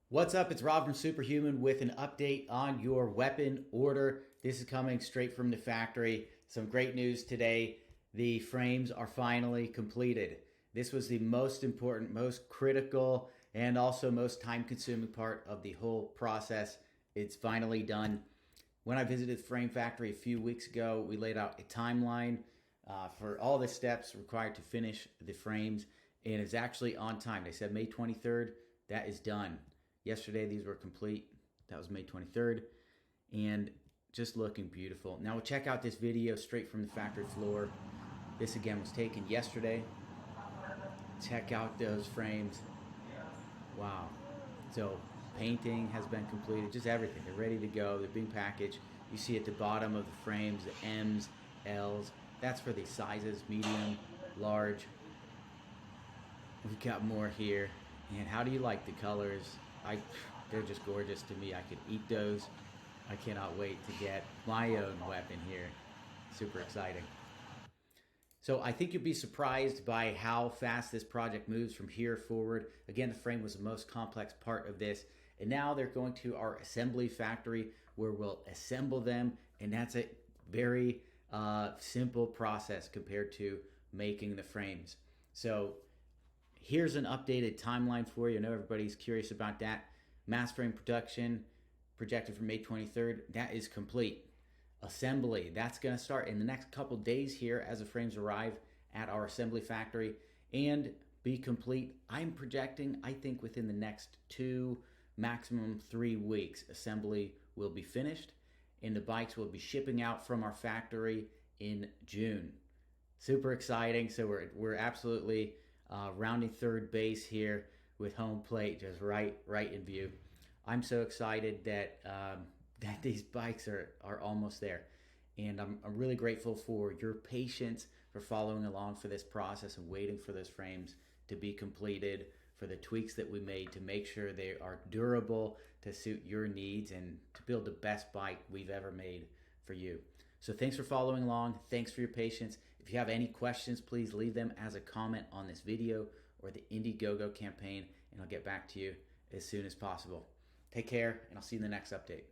What's up? It's Rob from Superhuman with an update on your weapon order. This is coming straight from the factory. Some great news today. The frames are finally completed. This was the most important, most critical, and also most time consuming part of the whole process. It's finally done. When I visited the frame factory a few weeks ago, we laid out a timeline for all the steps required to finish the frames, and it's actually on time. They said May 23rd. That is done. Yesterday, these were complete. That was May 23rd. And just looking beautiful. Now, we'll check out this video straight from the factory floor. This, again, was taken yesterday. Check out those frames. Wow. So, painting has been completed. Just everything. They're ready to go. They're being packaged. You see at the bottom of the frames, the M's, L's. That's for the sizes, medium, large. We've got more here. And how do you like the colors? They're just gorgeous to me. I could eat those. I cannot wait to get my own weapon here. Super exciting. So I think you'll be surprised by how fast this project moves from here forward. Again, the frame was the most complex part of this. And now they're going to our assembly factory where we'll assemble them. And that's a very simple process compared to making the frames. So here's an updated timeline for you. I know everybody's curious about that. Mass frame production projected for May 23rd. That is complete. Assembly, that's going to start in the next couple days here as the frames arrive at our assembly factory and be complete. I'm projecting, I think within the next 2, maximum 3 weeks, assembly will be finished and the bikes will be shipping out from our factory in June. Super exciting. So we're absolutely rounding third base here with home plate just right in view. I'm so excited that that these bikes are almost there, and I'm really grateful for your patience for following along for this process and waiting for those frames to be completed, for the tweaks that we made to make sure they are durable to suit your needs and to build the best bike we've ever made for you. So thanks for following along. Thanks for your patience. If you have any questions, please leave them as a comment on this video or the Indiegogo campaign, and I'll get back to you as soon as possible. Take care, and I'll see you in the next update.